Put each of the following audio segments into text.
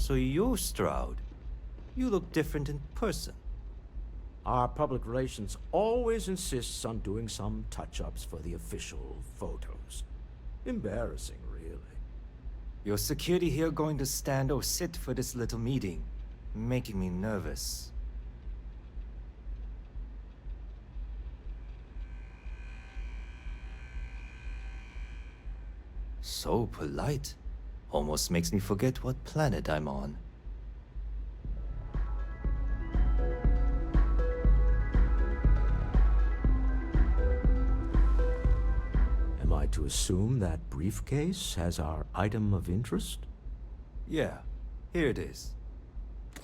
So you're Stroud. You look different in person. Our public relations always insists on doing some touch-ups for the official photos. Embarrassing, really. Your security here going to stand or sit for this little meeting, making me nervous. So polite. Almost makes me forget what planet I'm on. Am I to assume that briefcase has our item of interest? Yeah, here it is.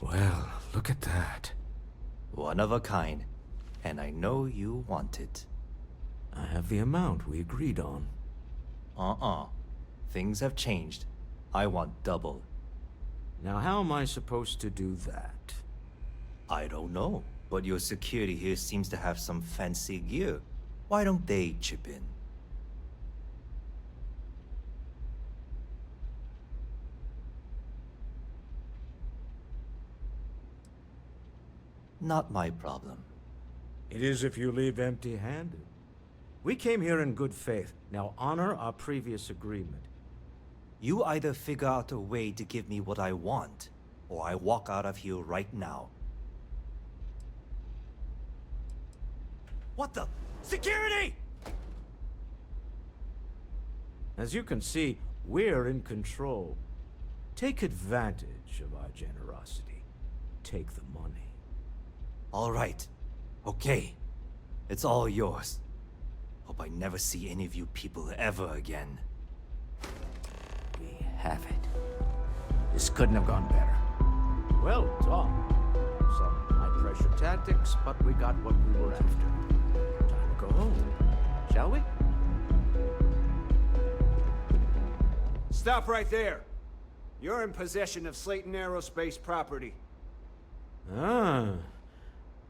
Well, look at that. One of a kind. And I know you want it. I have the amount we agreed on. Things have changed. I want double. Now how am I supposed to do that? I don't know, but your security here seems to have some fancy gear. Why don't they chip in? Not my problem. It is if you leave empty-handed. We came here in good faith. Now honor our previous agreement. You either figure out a way to give me what I want, or I walk out of here right now. What the? Security! As you can see, we're in control. Take advantage of our generosity. Take the money. All right. Okay. It's all yours. Hope I never see any of you people ever again. We have it. This couldn't have gone better. Well, Tom, some high-pressure tactics, but we got what we were after. Time to go home, shall we? Stop right there. You're in possession of Slayton Aerospace property. Ah,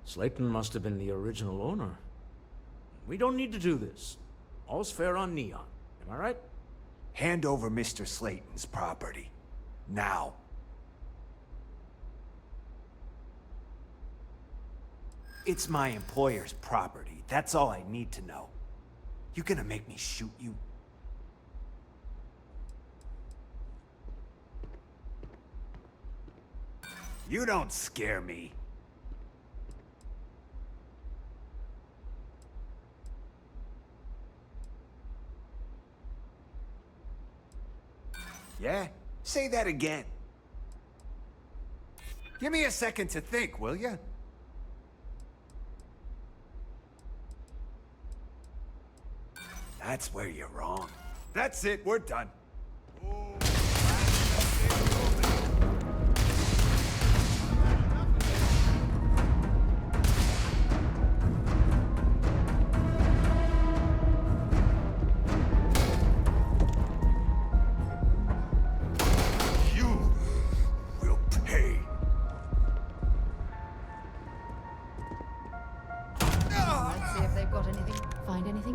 Slayton must have been the original owner. We don't need to do this. All's fair on Neon. Am I right? Hand over Mr. Slayton's property. Now. It's my employer's property. That's all I need to know. You gonna make me shoot you? You don't scare me. Yeah? Say that again. Give me a second to think, will ya? That's where you're wrong. That's it, we're done.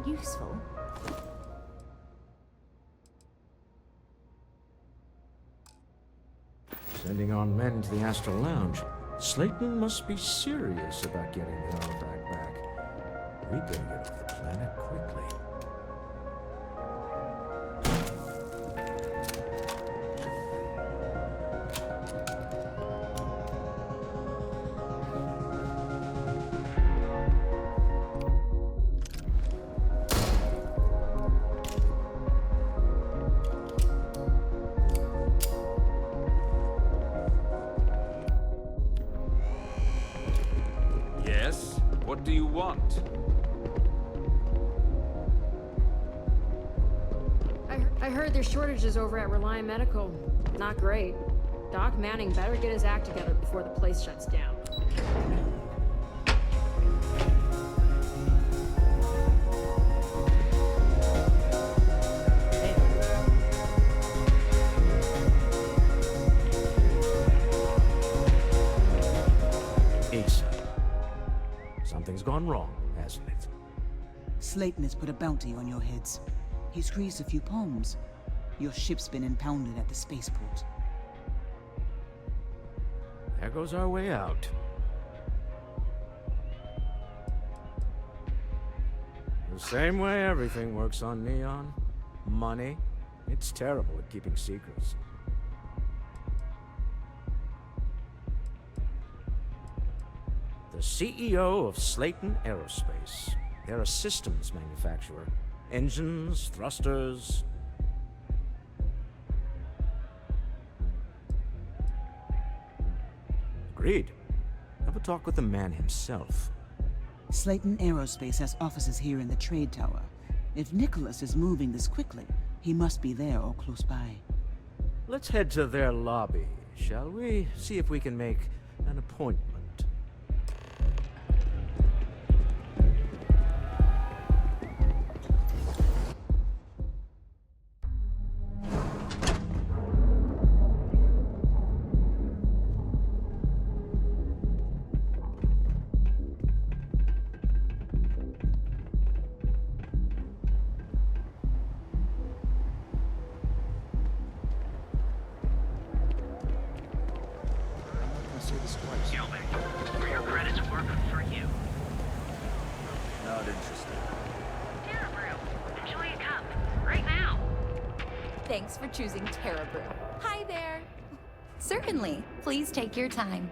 Useful. Sending our men to the Astral Lounge. Slayton must be serious about getting the artifact back. We better get off the planet quickly. What do you want? I heard there's shortages over at Reliant Medical. Not great. Doc Manning better get his act together before the place shuts down. Something's gone wrong, hasn't it? Slayton has put a bounty on your heads. He's greased a few palms. Your ship's been impounded at the spaceport. There goes our way out. The same way everything works on Neon. Money. It's terrible at keeping secrets. The CEO of Slayton Aerospace. They're a systems manufacturer. Engines, thrusters. Agreed. Have a talk with the man himself. Slayton Aerospace has offices here in the trade tower. If Nicholas is moving this quickly, he must be there or close by. Let's head to their lobby, shall we? See if we can make an appointment. Thanks for choosing Terra Brew. Hi there. Certainly. Please take your time.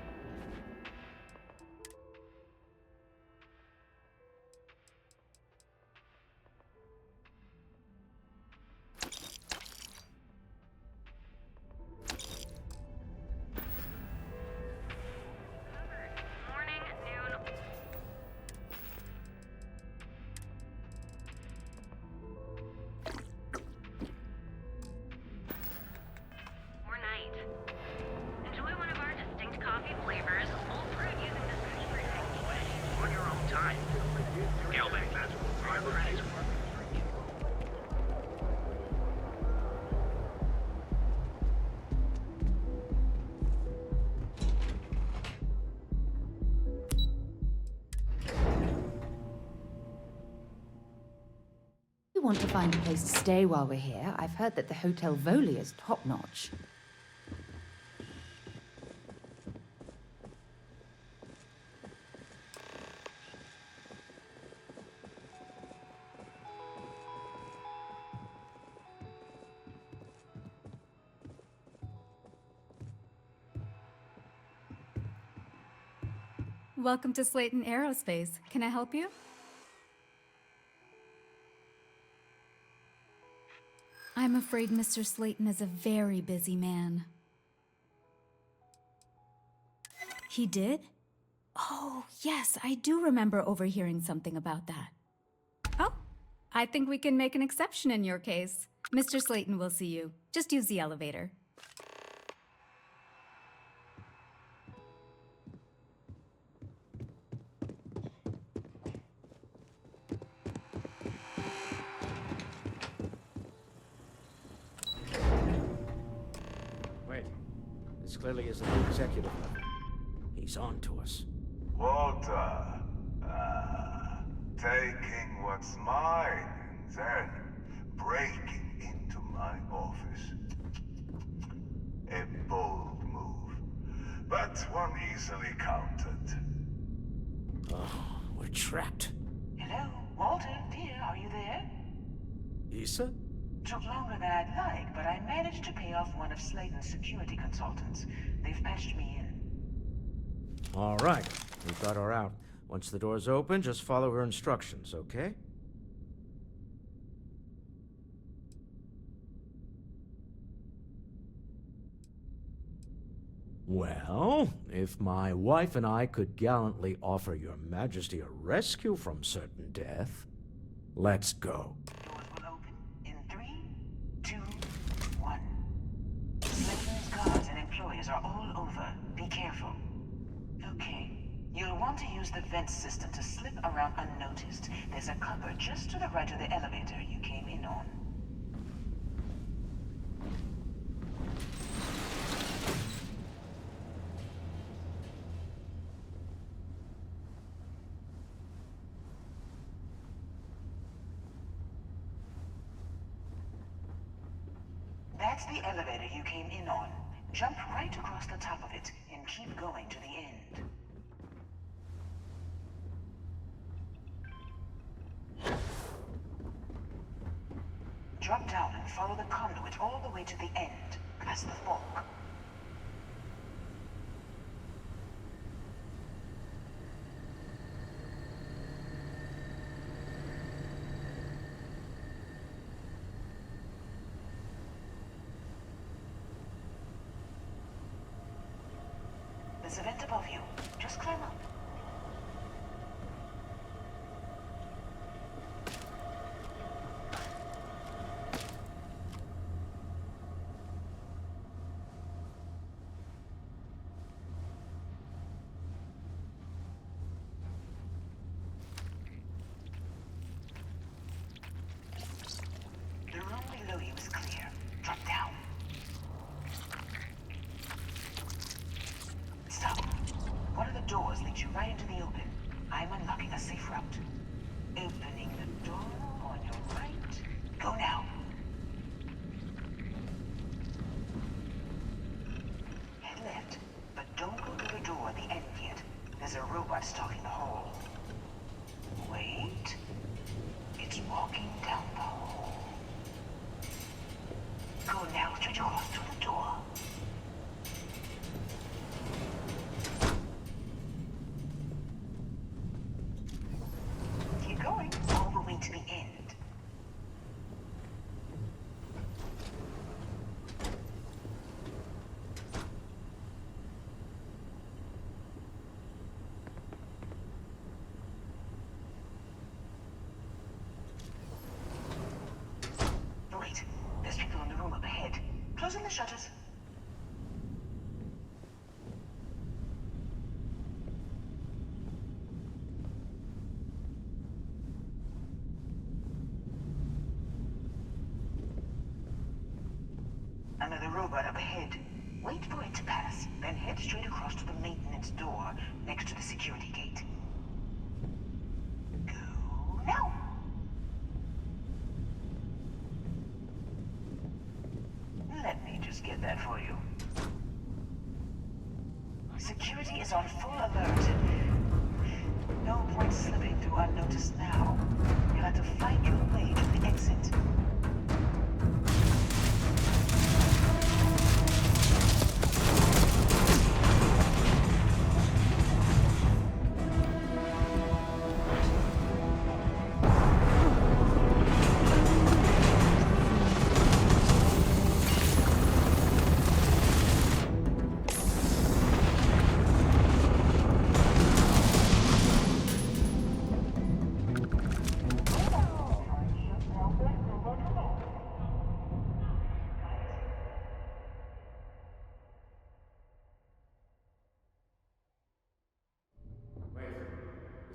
We want to find a place to stay while we're here. I've heard that the Hotel Voli is top-notch. Welcome to Slayton Aerospace. Can I help you? I'm afraid Mr. Slayton is a very busy man. He did? Oh, yes, I do remember overhearing something about that. Oh, I think we can make an exception in your case. Mr. Slayton will see you. Just use the elevator. This clearly isn't the executive level. He's on to us. Walter, taking what's mine and then breaking into my office. A bold move, but one easily countered. Oh, we're trapped. Hello, Walter, dear, are you there? Issa? Took longer than I'd like, but I managed to pay off one of Slayton's security consultants. They've patched me in. All right, we've got her out. Once the door's open, just follow her instructions, okay? Well, if my wife and I could gallantly offer your majesty a rescue from certain death, let's go. Doors will open in 3, 2, 1. Slayton's guards and employees are all over. Be careful. Okay. You'll want to use the vent system to slip around unnoticed. There's a cupboard just to the right of the elevator you came in on. That's the elevator you came in on. Jump right across the top of it and keep going to the end. Drop down and follow the conduit all the way to the end, past the fork. There's a vent above you. Just climb up. The room below you is clear. Drop down. Stop. One of the doors leads you right into the open. I'm unlocking a safe route. Opening the door on your right. Go now. Head left, but don't go to the door at the end yet. There's a robot stalking the hall. Wait. It's walking down the hall. Go now, straight across to the door. Keep going, all the way to the end. Wait, there's people in the room up ahead. Closing the shutters. Another robot up ahead. Wait for it to pass, then head straight across to the maintenance door next to the security gate. Go now! Let me just get that for you. Security is on full alert. No point slipping through unnoticed now. You'll have to find your way to the exit.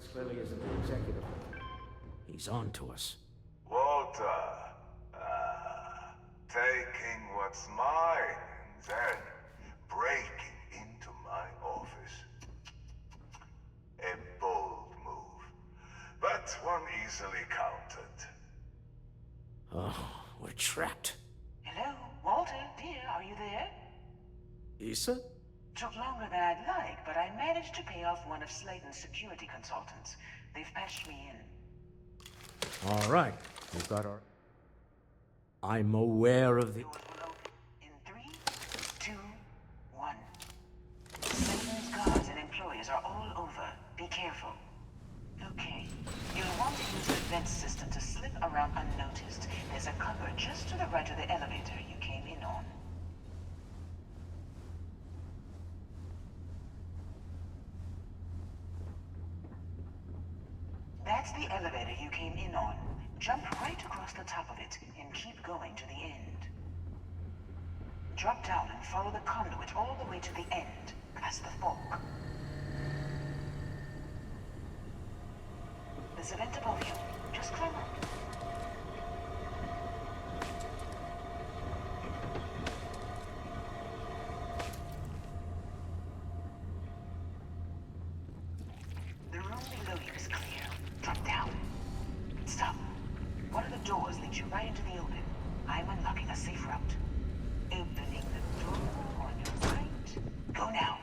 This clearly isn't the executive. He's on to us. Walter, taking what's mine and then breaking into my office. A bold move, but one easily countered. Oh, we're trapped. Hello, Walter, dear, are you there? Issa? Took longer than I'd like, but I managed to pay off one of Slayton's security consultants. They've patched me in. All right. We've got our... I'm aware of the... Doors will open in 3, 2, 1. Slayton's guards and employees are all over. Be careful. Okay. You'll want to use the vent system to slip around unnoticed. There's a cupboard just to the right of the elevator you came in on. That's the elevator you came in on. Jump right across the top of it and keep going to the end. Drop down and follow the conduit all the way to the end, past the fork. There's a vent above you. Just climb up. The room below you is clear. Drop down. Stop. One of the doors leads you right into the open. I'm unlocking a safe route. Opening the door on You're right. Go now.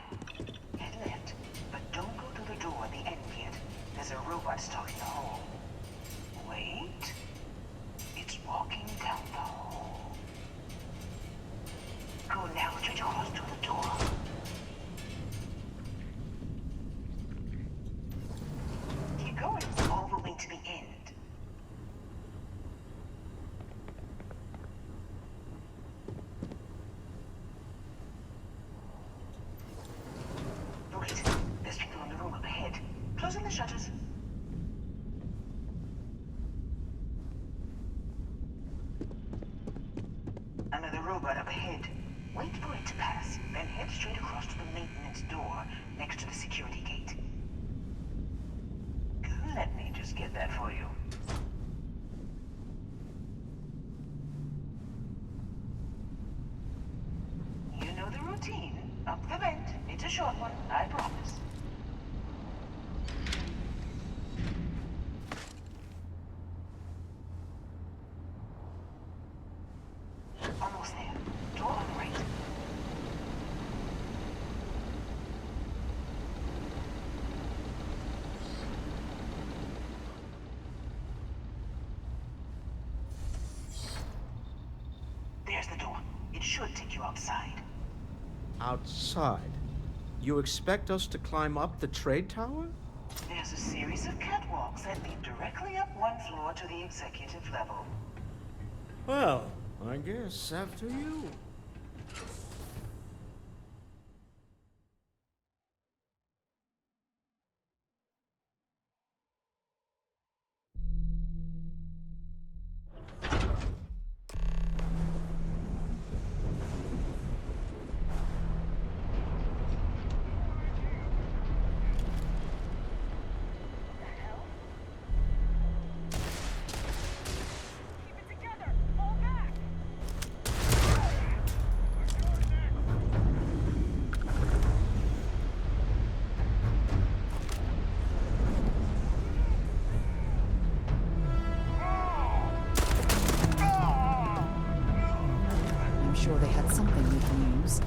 Head left, but don't go through the door at the end yet. There's a robot stalking the hall. Wait. It's walking down the hall. Go now, straight across to the door. Keep going all the way to the end. Wait, there's people in the room up ahead. Closing the shutters. Another robot up ahead. Wait for it to pass, then head straight across to the maintenance door next to the security gate. Let me just get that for you. You know the routine. Up the vent. It's a short one, I promise. Almost there. Door on the right. There's the door. It should take you outside. Outside? You expect us to climb up the trade tower? There's a series of catwalks that lead directly up one floor to the executive level. Well, I guess after you. I'm sure they had something we can use.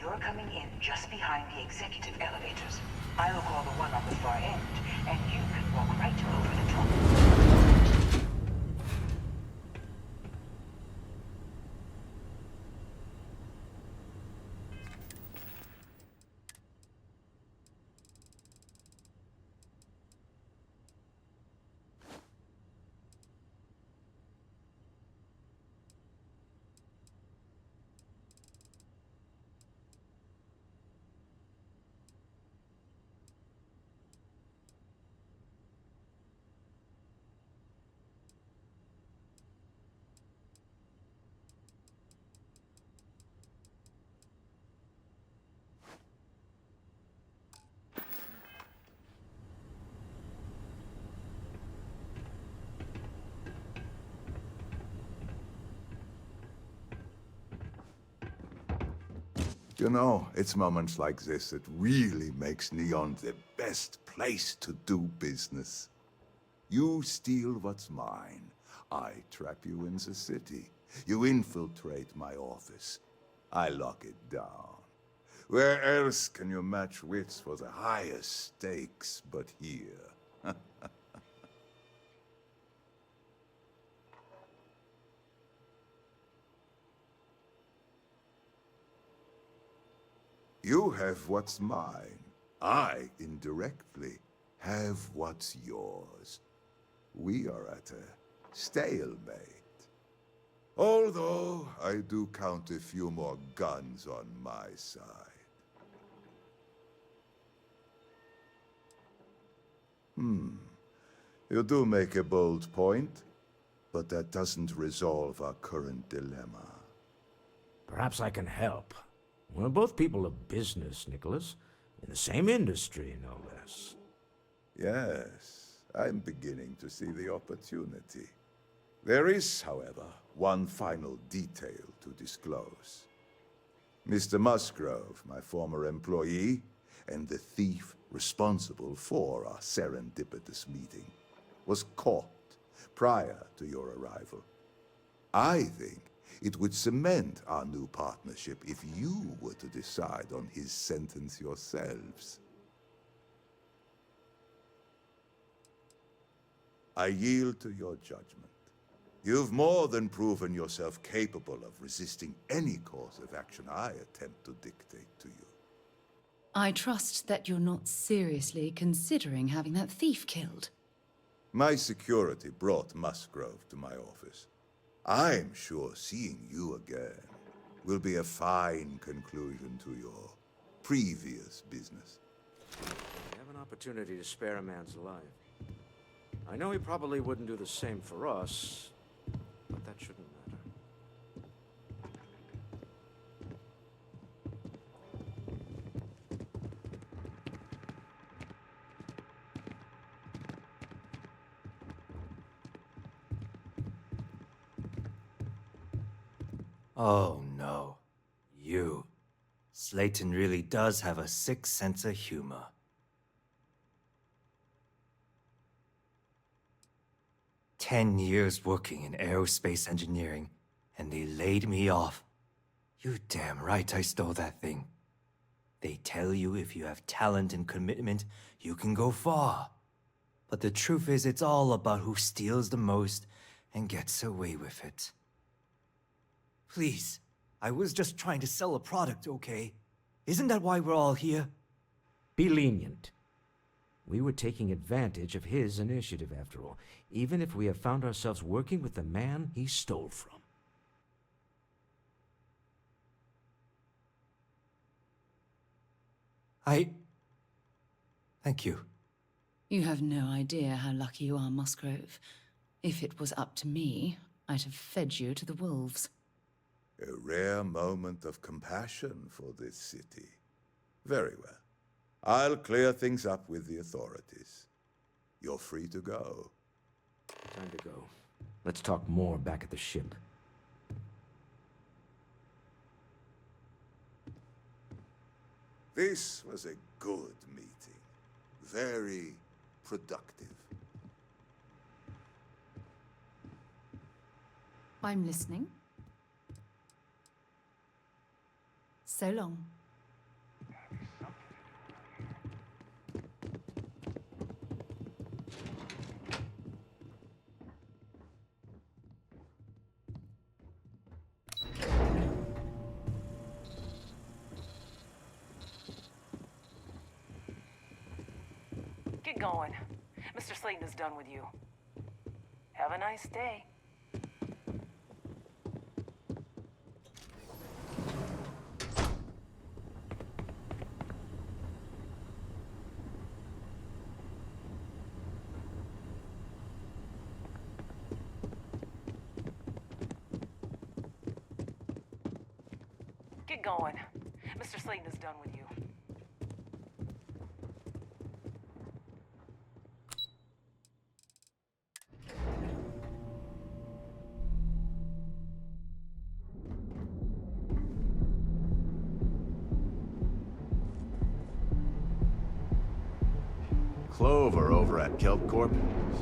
you're coming in just behind the executive elevators. I'll call the one on the far end, and you can walk right over the top. You know, it's moments like this that really makes Neon the best place to do business. You steal what's mine. I trap you in the city. You infiltrate my office. I lock it down. Where else can you match wits for the highest stakes but here? You have what's mine. I, indirectly, have what's yours. We are at a stalemate. Although, I do count a few more guns on my side. You do make a bold point, but that doesn't resolve our current dilemma. Perhaps I can help. We're both people of business, Nicholas. In the same industry, no less. Yes, I'm beginning to see the opportunity. There is, however, one final detail to disclose. Mr. Musgrove, my former employee, and the thief responsible for our serendipitous meeting, was caught prior to your arrival. I think it would cement our new partnership if you were to decide on his sentence yourselves. I yield to your judgment. You've more than proven yourself capable of resisting any course of action I attempt to dictate to you. I trust that you're not seriously considering having that thief killed. My security brought Musgrove to my office. I'm sure seeing you again will be a fine conclusion to your previous business. We have an opportunity to spare a man's life. I know he probably wouldn't do the same for us, but that shouldn't matter. Oh no. You. Slayton really does have a sick sense of humor. "10 years working in aerospace engineering, and they laid me off. You damn right I stole that thing. They tell you if you have talent and commitment, you can go far. But the truth is, it's all about who steals the most and gets away with it. Please, I was just trying to sell a product, okay? Isn't that why we're all here?" Be lenient. We were taking advantage of his initiative, after all, even if we have found ourselves working with the man he stole from. Thank you. You have no idea how lucky you are, Musgrove. If it was up to me, I'd have fed you to the wolves. A rare moment of compassion for this city. Very well. I'll clear things up with the authorities. You're free to go. Time to go. Let's talk more back at the ship. This was a good meeting. Very productive. I'm listening. So long. going. Mr. Slayton is done with you. Have a nice day. Get going. Mr. Slayton is done with you. Clover over at Kelp Corp.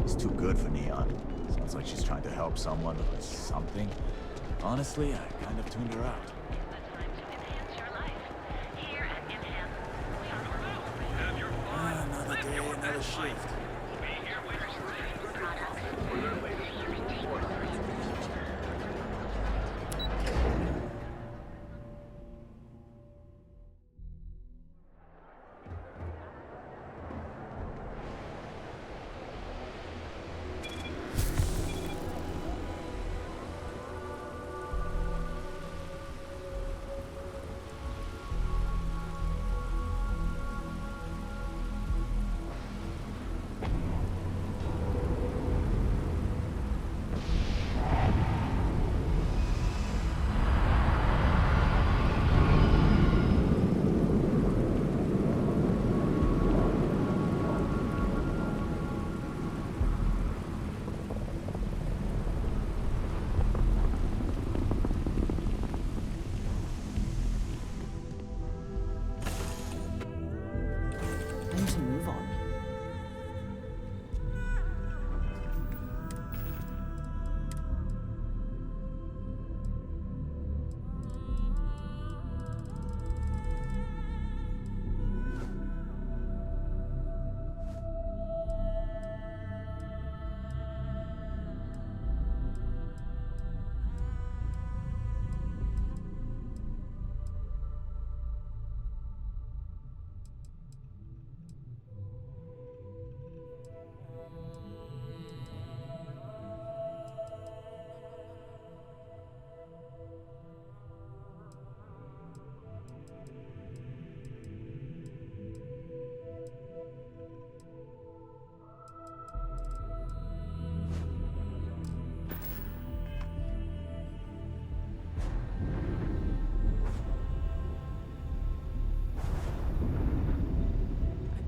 She's too good for Neon. Sounds like she's trying to help someone or something. Honestly, I kind of tuned her out. Another day, another shift. Time to move on.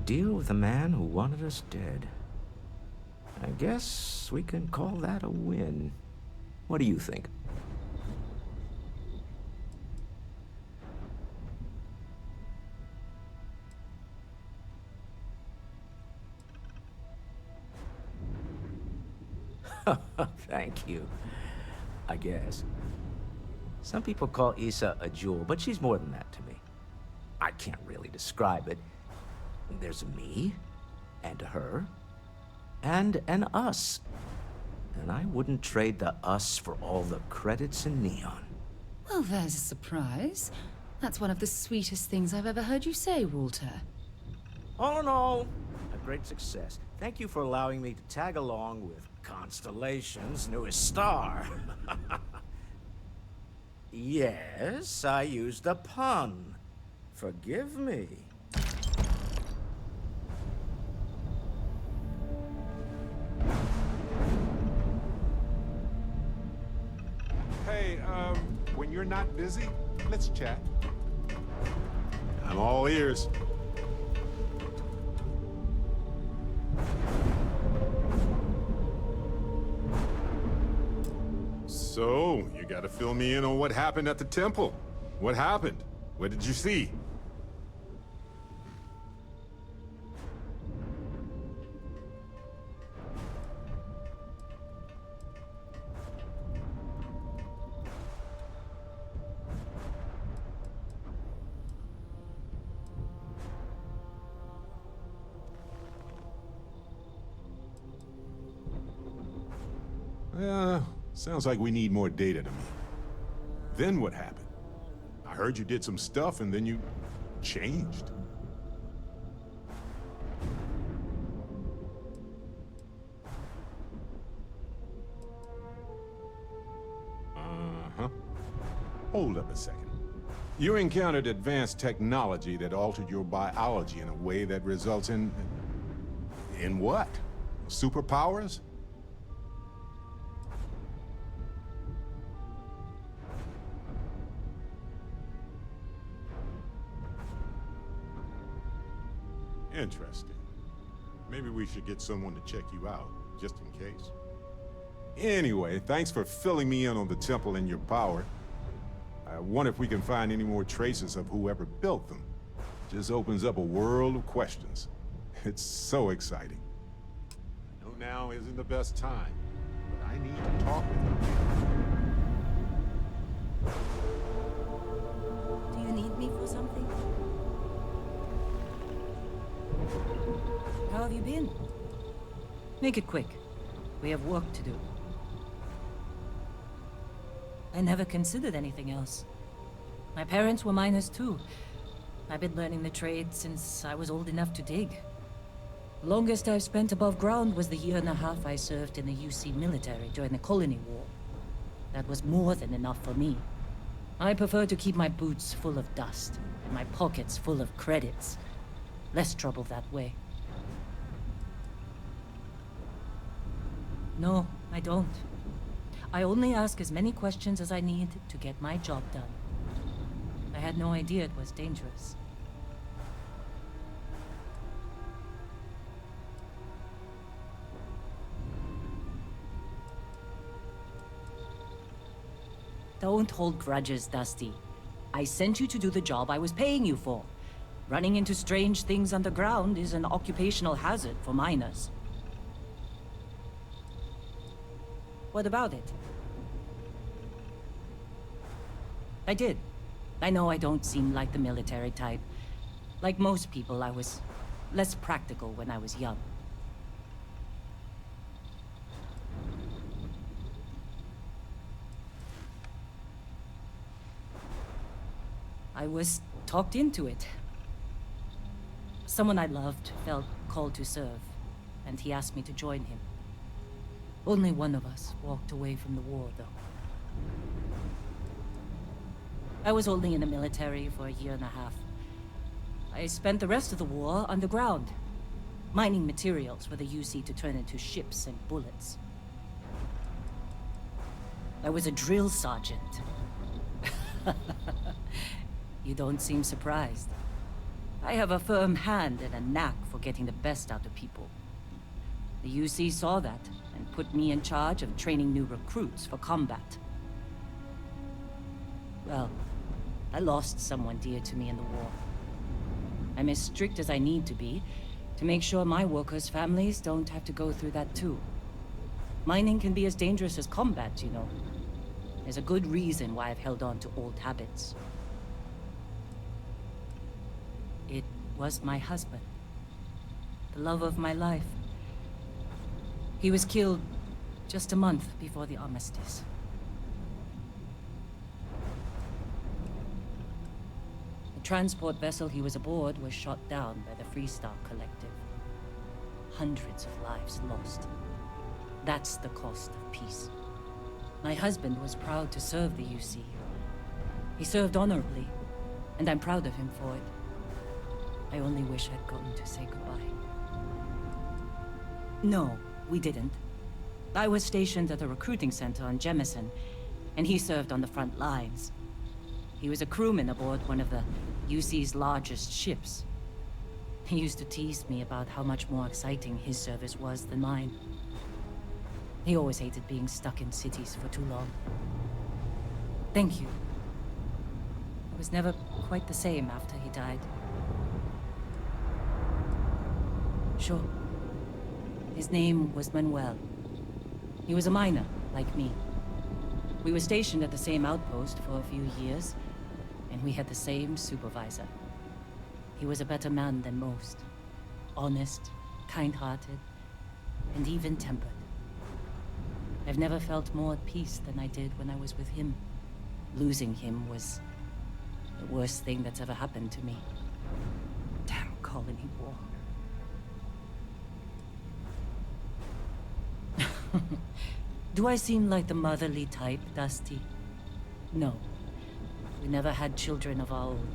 Deal with a man who wanted us dead. I guess we can call that a win. What do you think? Thank you. I guess. Some people call Issa a jewel, but she's more than that to me. I can't really describe it. There's a me, and a her, and an us. And I wouldn't trade the us for all the credits in Neon. Well, there's a surprise. That's one of the sweetest things I've ever heard you say, Walter. All in all, a great success. Thank you for allowing me to tag along with Constellation's newest star. Yes, I used a pun. Forgive me. Hey, when you're not busy, let's chat. I'm all ears. So, you gotta fill me in on what happened at the temple. What happened? What did you see? Sounds like we need more data to me. Then what happened? I heard you did some stuff and then you changed. hold up a second. You encountered advanced technology that altered your biology in a way that results in... In what? Superpowers? Interesting. Maybe we should get someone to check you out, just in case. Anyway, thanks for filling me in on the temple and your power. I wonder if we can find any more traces of whoever built them. Just opens up a world of questions. It's so exciting. I know now isn't the best time, but I need to talk with you. Do you need me for something? How have you been? Make it quick. We have work to do. I never considered anything else. My parents were miners too. I've been learning the trade since I was old enough to dig. The longest I've spent above ground was the year and a half I served in the UC military during the Colony War. That was more than enough for me. I prefer to keep my boots full of dust and my pockets full of credits. Less trouble that way. No, I don't. I only ask as many questions as I need to get my job done. I had no idea it was dangerous. Don't hold grudges, Dusty. I sent you to do the job I was paying you for. Running into strange things underground is an occupational hazard for miners. What about it? I did. I know I don't seem like the military type. Like most people, I was less practical when I was young. I was talked into it. Someone I loved felt called to serve, and he asked me to join him. Only one of us walked away from the war, though. I was only in the military for a year and a half. I spent the rest of the war underground, mining materials for the UC to turn into ships and bullets. I was a drill sergeant. You don't seem surprised. I have a firm hand and a knack for getting the best out of people. The UC saw that and put me in charge of training new recruits for combat. Well, I lost someone dear to me in the war. I'm as strict as I need to be to make sure my workers' families don't have to go through that too. Mining can be as dangerous as combat, you know. There's a good reason why I've held on to old habits. It was my husband, the love of my life. He was killed just a month before the armistice. The transport vessel he was aboard was shot down by the Freestar Collective. Hundreds of lives lost. That's the cost of peace. My husband was proud to serve the UC. He served honorably, and I'm proud of him for it. I only wish I'd gotten to say goodbye. No, we didn't. I was stationed at a recruiting center on Jemison, and he served on the front lines. He was a crewman aboard one of the UC's largest ships. He used to tease me about how much more exciting his service was than mine. He always hated being stuck in cities for too long. Thank you. It was never quite the same after he died. Sure. His name was Manuel. He was a miner, like me. We were stationed at the same outpost for a few years, and we had the same supervisor. He was a better man than most. Honest, kind-hearted, and even-tempered. I've never felt more at peace than I did when I was with him. Losing him was the worst thing that's ever happened to me. Damn colony war. Do I seem like the motherly type, Dusty? No. We never had children of our own.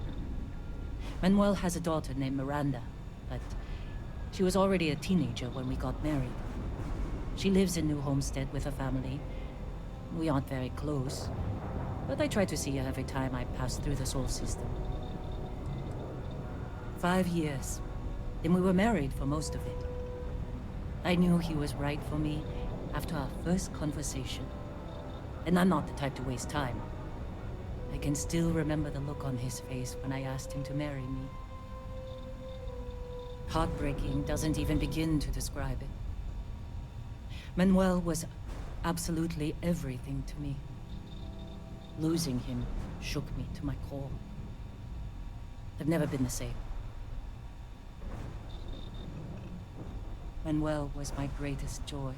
Manuel has a daughter named Miranda, but she was already a teenager when we got married. She lives in New Homestead with her family. We aren't very close, but I try to see her every time I pass through the Sol system. 5 years. Then we were married for most of it. I knew he was right for me after our first conversation. And I'm not the type to waste time. I can still remember the look on his face when I asked him to marry me. Heartbreaking doesn't even begin to describe it. Manuel was absolutely everything to me. Losing him shook me to my core. I've never been the same. Manuel was my greatest joy.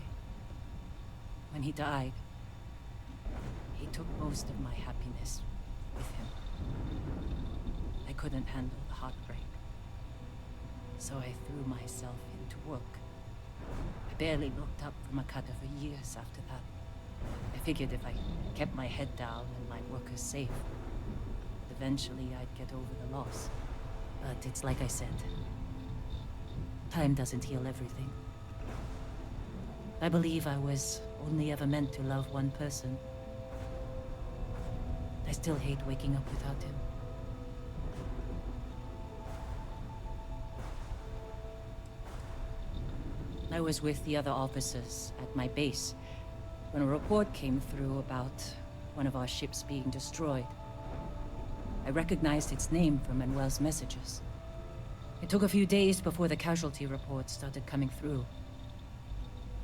When he died, he took most of my happiness with him. I couldn't handle the heartbreak, so I threw myself into work. I barely looked up from Akata for years after that. I figured if I kept my head down and my workers safe, eventually I'd get over the loss. But it's like I said, time doesn't heal everything. I believe I was only ever meant to love one person. I still hate waking up without him. I was with the other officers at my base when a report came through about one of our ships being destroyed. I recognized its name from Manuel's messages. It took a few days before the casualty reports started coming through.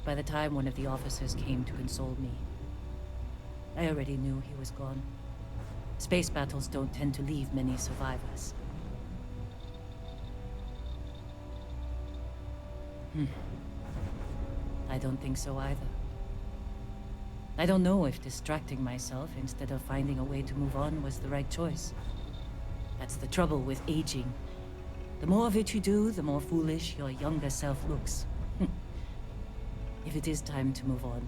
By the time one of the officers came to console me, I already knew he was gone. Space battles don't tend to leave many survivors. I don't think so either. I don't know if distracting myself instead of finding a way to move on was the right choice. That's the trouble with aging. The more of it you do, the more foolish your younger self looks. If it is time to move on,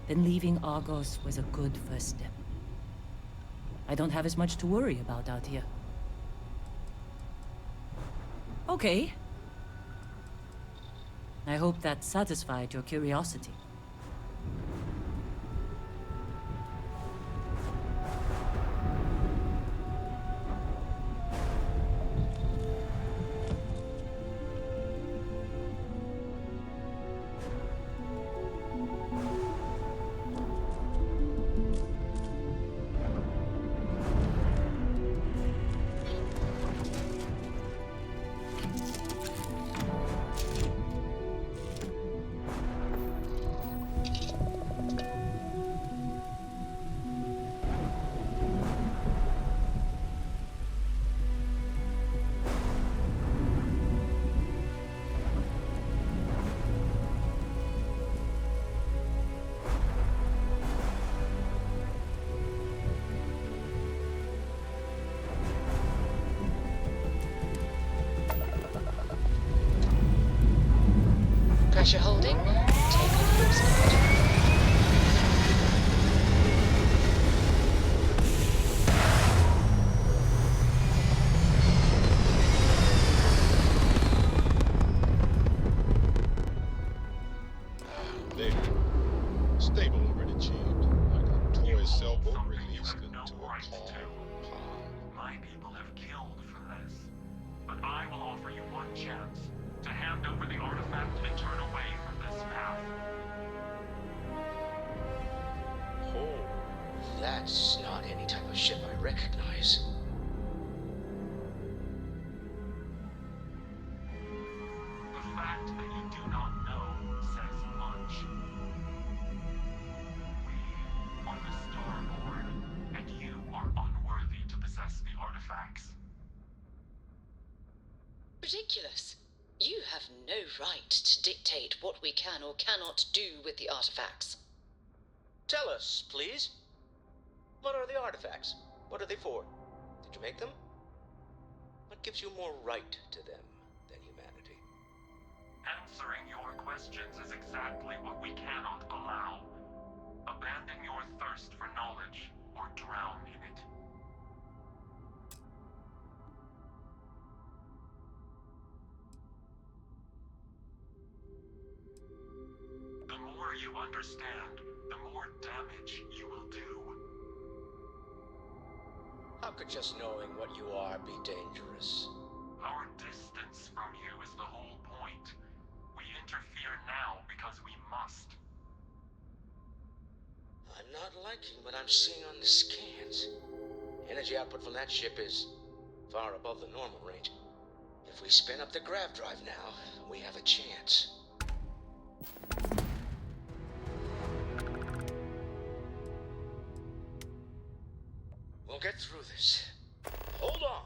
then leaving Argos was a good first step. I don't have as much to worry about out here. Okay. I hope that satisfied your curiosity. Pressure holding. Take off loose guard. There. Stable already achieved. Like a toy sailboat released into a calm pond. My people have killed for this. But I will offer you one chance to hand over the artifact and turn away from this path. Oh, that's not any type of ship I recognize. The fact that you do not know says much. We are the Starboard, and you are unworthy to possess the artifacts. Ridiculous. You have no right to dictate what we can or cannot do with the artifacts. Tell us, please. What are the artifacts? What are they for? Did you make them? What gives you more right to them than humanity? Answering your questions is exactly what we cannot allow. Abandon your thirst for knowledge, or drown in it. understand, the more damage you will do. How could just knowing what you are be dangerous? Our distance from you is the whole point. We interfere now because we must. I'm not liking what I'm seeing on the scans. Energy output from that ship is far above the normal range. If we spin up the grav drive now, we have a chance. We'll get through this. Hold on.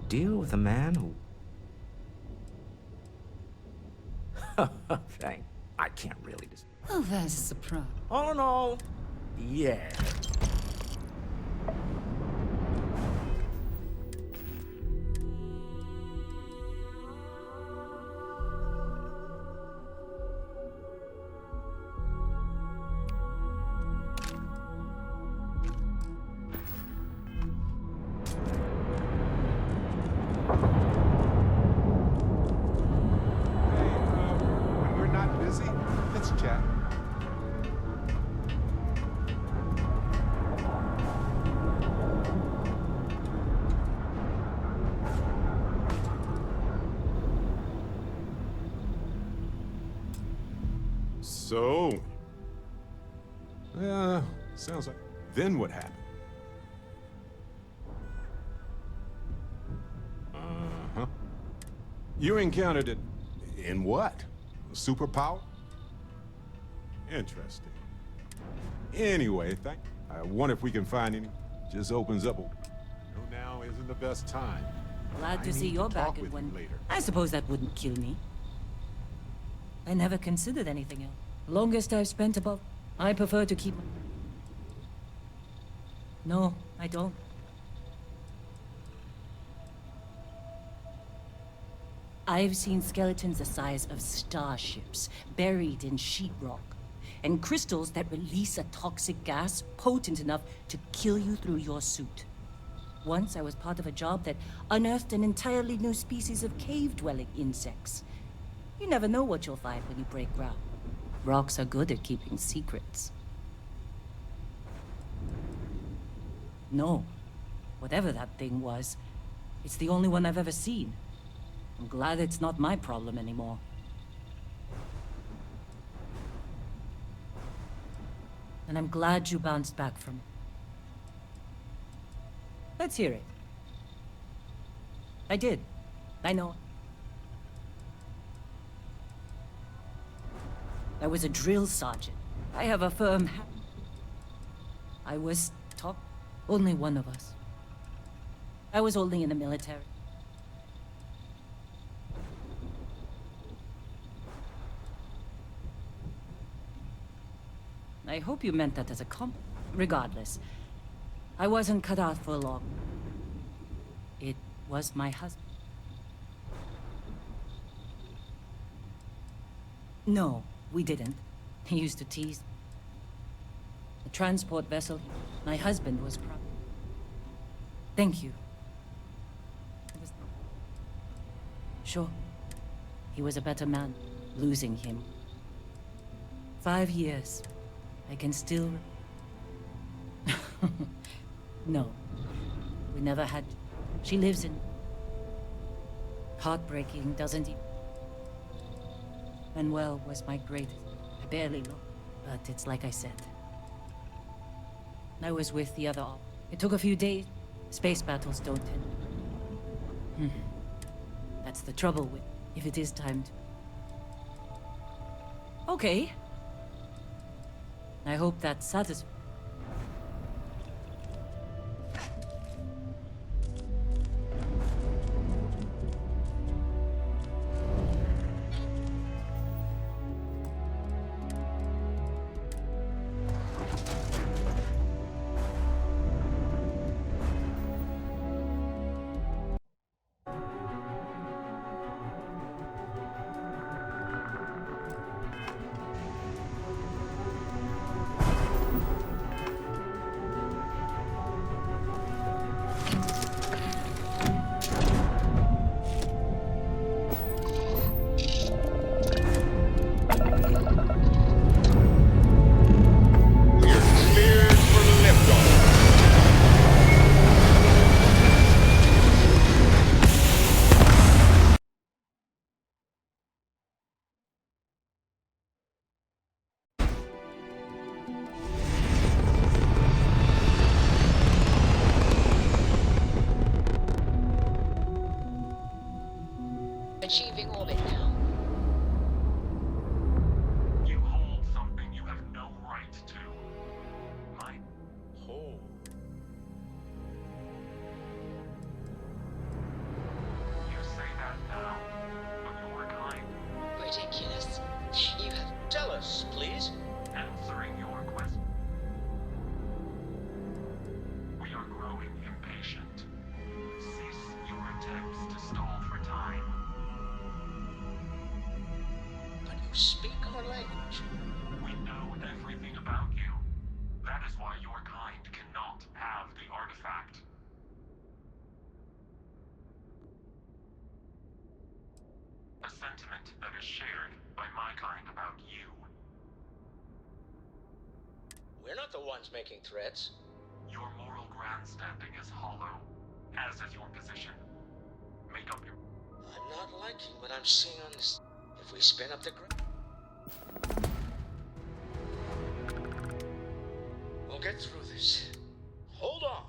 Deal with a man who... I can't really just... Oh, that's a surprise. Oh, no. Yeah. When we're not busy, let's chat. So, sounds like. Then what happened? Uh-huh. You encountered it in what? A superpower? Interesting. Anyway, I wonder if we can find any. Just opens up a. No, now isn't the best time. Glad to I see need you're to back talk in with you one. later. I suppose that wouldn't kill me. I never considered anything else. Longest I've spent above. I prefer to keep. No, I don't. I've seen skeletons the size of starships buried in sheetrock, and crystals that release a toxic gas potent enough to kill you through your suit. Once I was part of a job that unearthed an entirely new species of cave-dwelling insects. You never know what you'll find when you break ground. Rocks are good at keeping secrets. No, whatever that thing was, it's the only one I've ever seen. I'm glad it's not my problem anymore. And I'm glad you bounced back from it. Let's hear it. I did. I know. I was a drill sergeant. I have a firm hand. I was top. Only one of us. I was only in the military. I hope you meant that as a compliment. Regardless, I wasn't cut out for long. It was my husband. No, we didn't. He used to tease. The transport vessel, my husband was proud. Thank you. Sure. He was a better man. Losing him. 5 years. I can still... No. We never had... She lives in... Heartbreaking, doesn't he? Manuel was my greatest. I barely looked, but it's like I said. I was with the other op. It took a few days. Space battles don't end. That's the trouble with... If it is time to... Okay. I hope that's satisfying. Achieving orbit now. You hold something you have no right to. My... Hold. You say that now, but you're kind. Ridiculous. You have... Tell us, please. Answering your question. We are growing impatient. Cease your attempts to stall for time. But you speak our language. We know everything about you. That is why your kind cannot have the artifact. A sentiment that is shared by my kind about you. We're not the ones making threats. Your moral grandstanding is hollow, as is your position. Make up your... I'm not liking what I'm seeing on this. If we spin up the ground, we'll get through this. Hold on.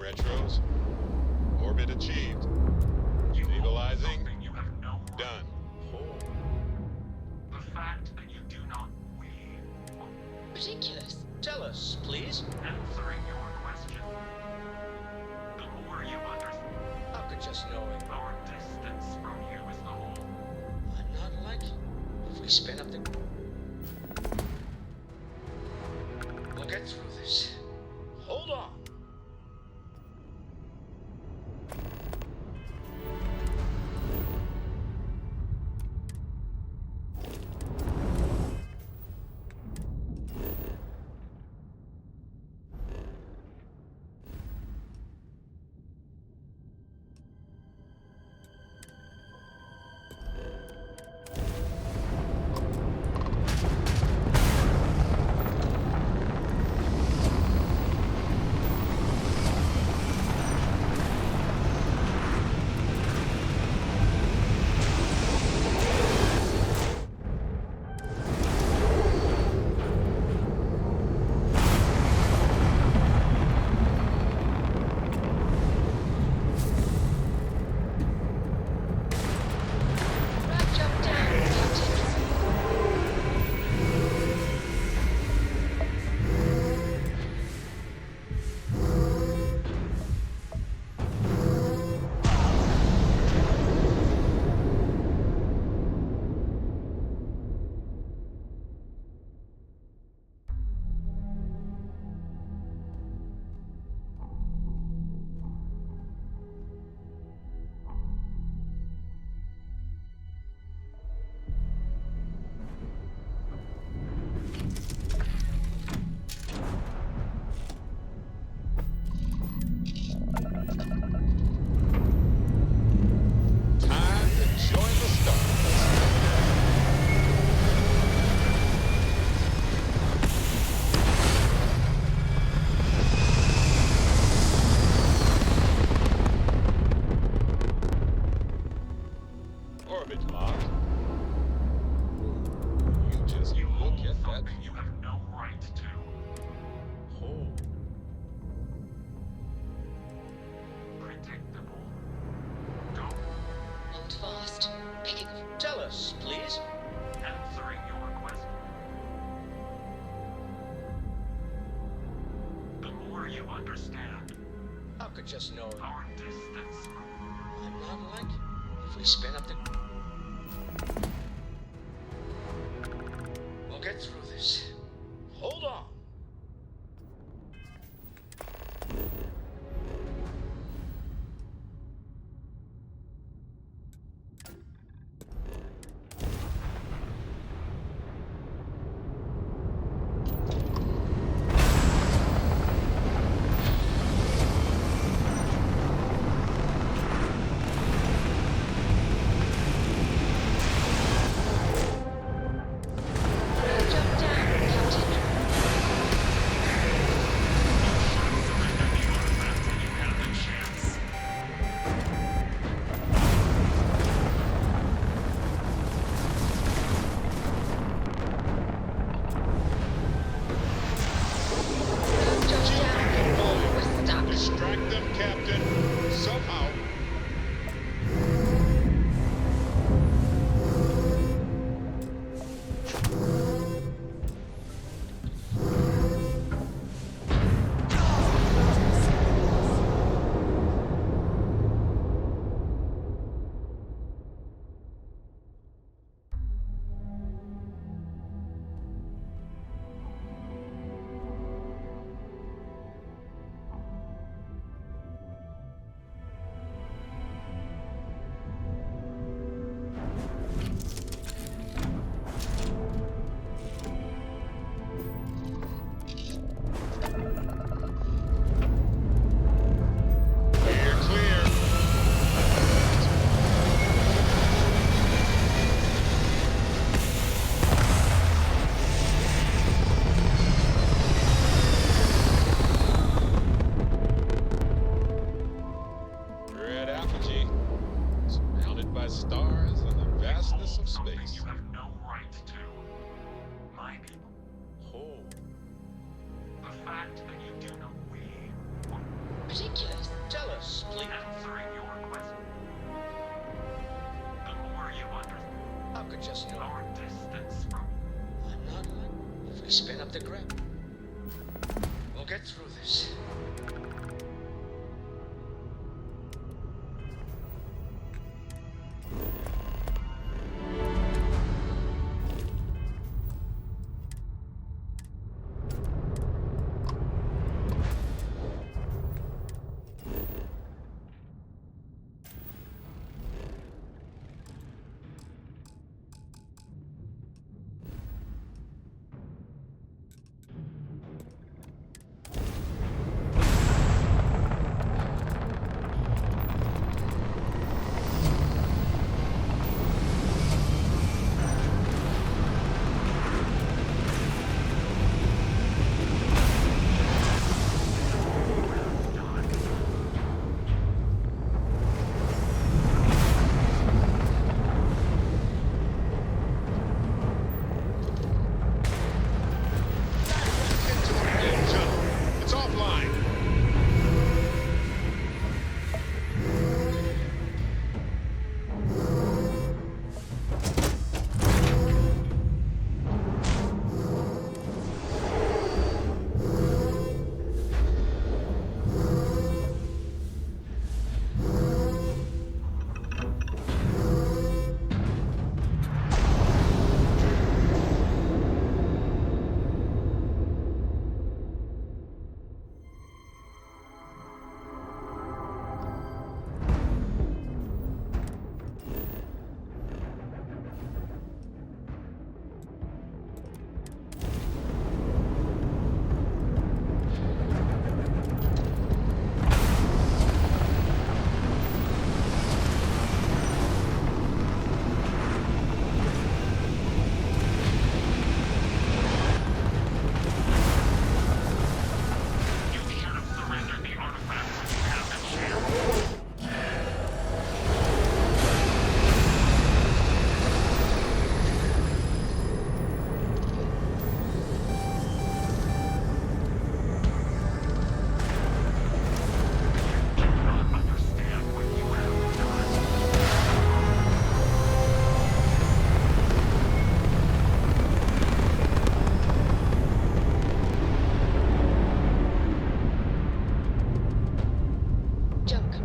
retros. Orbit achieved. Stabilizing. Done. The fact that you do not Ridiculous. Tell us, please. answering your question. The more you understand, How could just knowing? our distance from you is the whole. I'm not liking. If we spin up the... act fast. Picking up. Tell us, please. Answering your question. The more you understand, How could just know our distance from I'm not like if we spin up the We'll get through this. Hold on. Distract them, Captain. Somehow. Red apogee, surrounded by stars and the vastness of something space. you have no right to. My people. Oh. The fact that you do know we Ridiculous. Tell us, please. answering your question. The more you understand How could just know our distance from I'm not like if we spin up the grip. We'll get through this.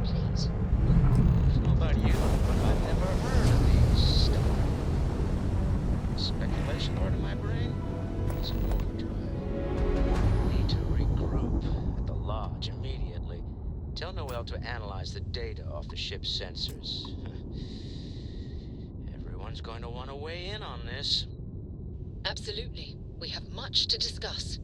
please. I don't know about you, but I've never heard of these stuff. Speculation part of my brain is in overdrive. Need to regroup at the lodge immediately. Tell Noel to analyze the data off the ship's sensors. Everyone's going to want to weigh in on this. Absolutely. We have much to discuss.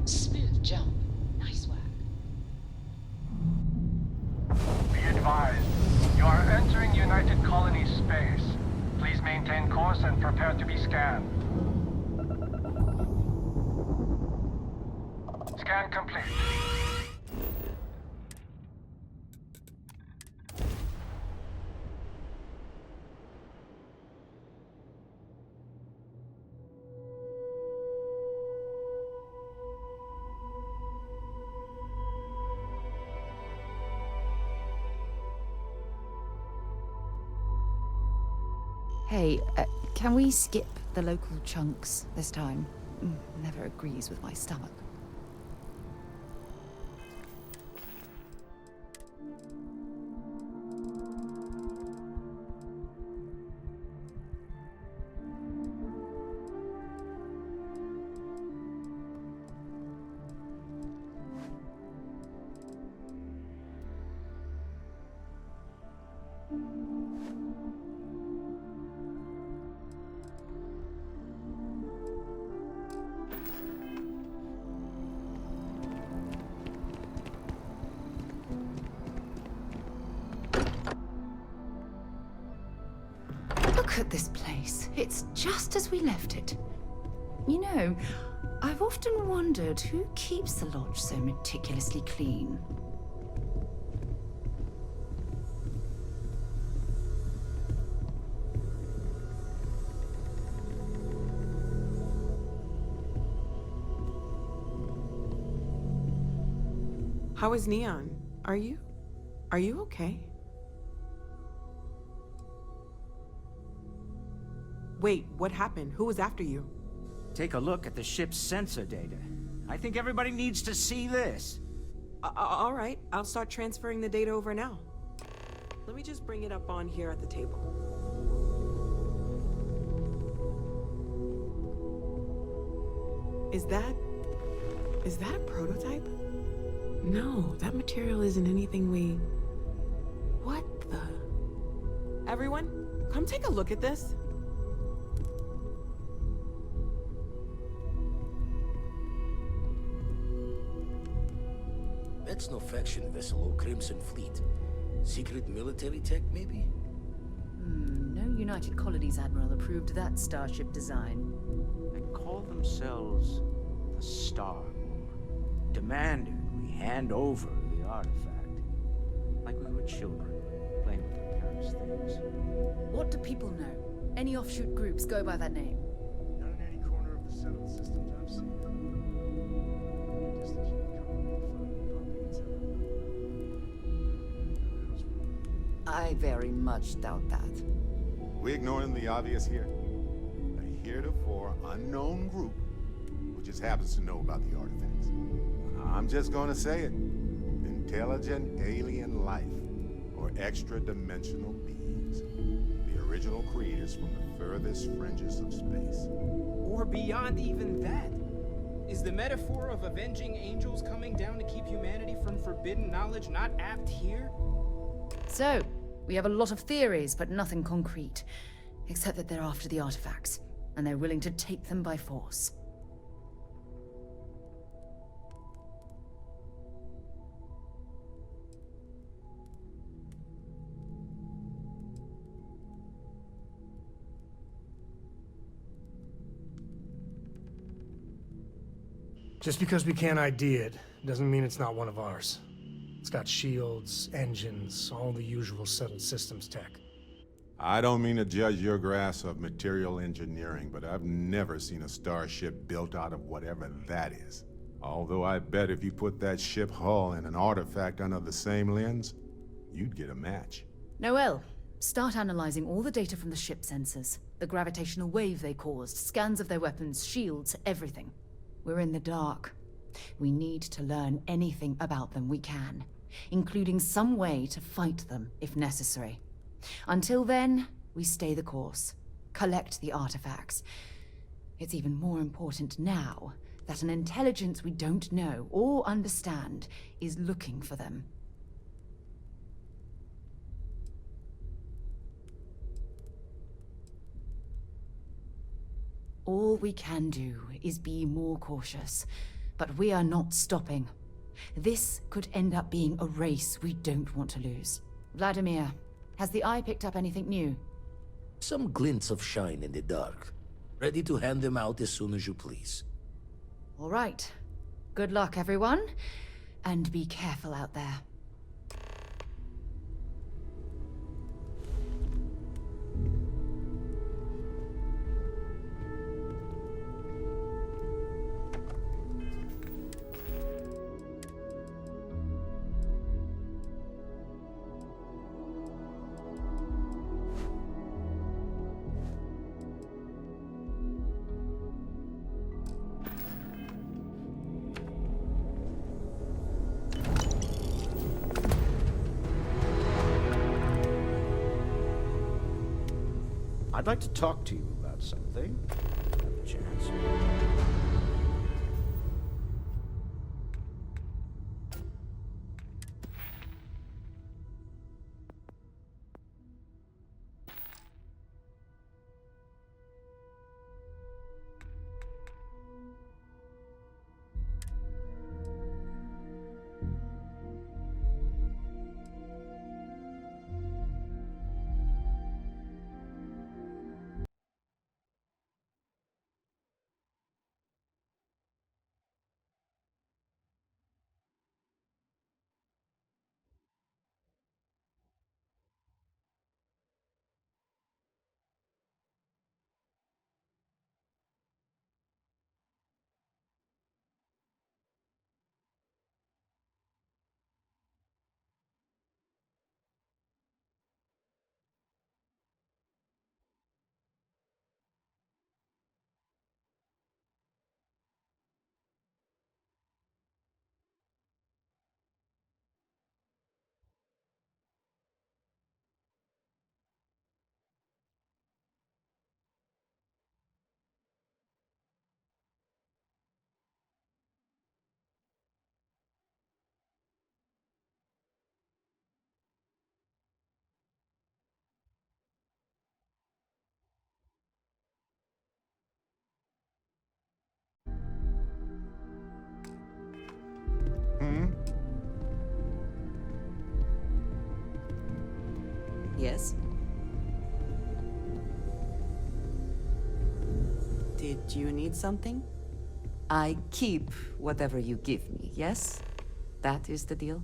Smooth jump. Nice work. Be advised, you are entering United Colony space. Please maintain course and prepare to be scanned. Scan complete. Hey, can we skip the local chunks this time? Never agrees with my stomach. Look at this place. It's just as we left it. You know, I've often wondered who keeps the lodge so meticulously clean. How is Neon? Are you okay? Wait, what happened? Who was after you? Take a look at the ship's sensor data. I think everybody needs to see this. All right, I'll start transferring the data over now. Let me just bring it up on here at the table. Is that a prototype? No, that material isn't anything we... What the... Everyone, come take a look at this. That's no faction vessel or Crimson Fleet. Secret military tech, maybe? No United Colonies Admiral approved that starship design. They call themselves the Star War. Demanded we hand over the artifact. Like we were children, playing with their parents' things. What do people know? Any offshoot groups go by that name? Not in any corner of the settled systems I've seen. I very much doubt that. We ignoring the obvious here? A heretofore unknown group who just happens to know about the artifacts. I'm just gonna say it. Intelligent alien life, or extra-dimensional beings. The original creators from the furthest fringes of space. Or beyond even that. Is the metaphor of avenging angels coming down to keep humanity from forbidden knowledge not apt here? So, we have a lot of theories, but nothing concrete. Except that they're after the artifacts, and they're willing to take them by force. Just because we can't ID it, doesn't mean it's not one of ours. It's got shields, engines, all the usual settled systems tech. I don't mean to judge your grasp of material engineering, but I've never seen a starship built out of whatever that is. Although I bet if you put that ship hull and an artifact under the same lens, you'd get a match. Noel, start analyzing all the data from the ship sensors. The gravitational wave they caused, scans of their weapons, shields, everything. We're in the dark. We need to learn anything about them we can, including some way to fight them if necessary. Until then, we stay the course, collect the artifacts. It's even more important now that an intelligence we don't know or understand is looking for them. All we can do is be more cautious, but we are not stopping. This could end up being a race we don't want to lose. Vladimir, has the Eye picked up anything new? Some glints of shine in the dark. Ready to hand them out as soon as you please. All right. Good luck, everyone. And be careful out there. I'd like to talk to you about something. Have a chance. Yes? Did you need something? I keep whatever you give me, yes? That is the deal?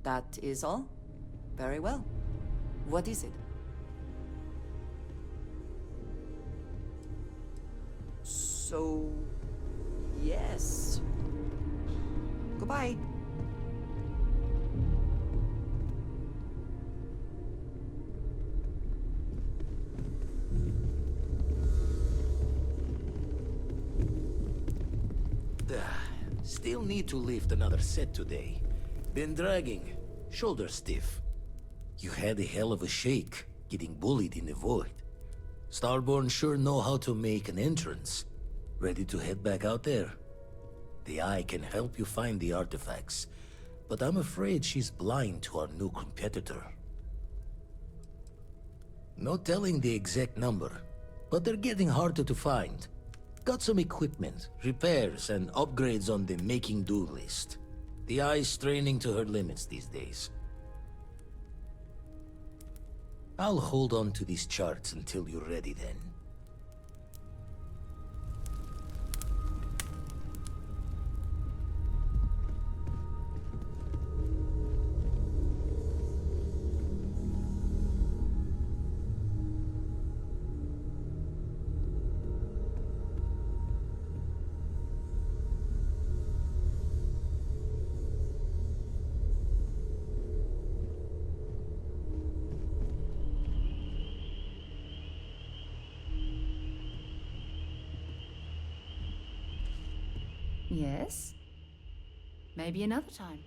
That is all? Very well. What is it? So... yes. Goodbye. Still need to lift another set today. Been dragging. Shoulder stiff. You had a hell of a shake, getting bullied in the void. Starborn sure know how to make an entrance. Ready to head back out there? The Eye can help you find the artifacts, but I'm afraid she's blind to our new competitor. No telling the exact number, but they're getting harder to find. Got some equipment, repairs, and upgrades on the making do list. The Eye's straining to her limits these days. I'll hold on to these charts until you're ready then. Yes? Maybe another time.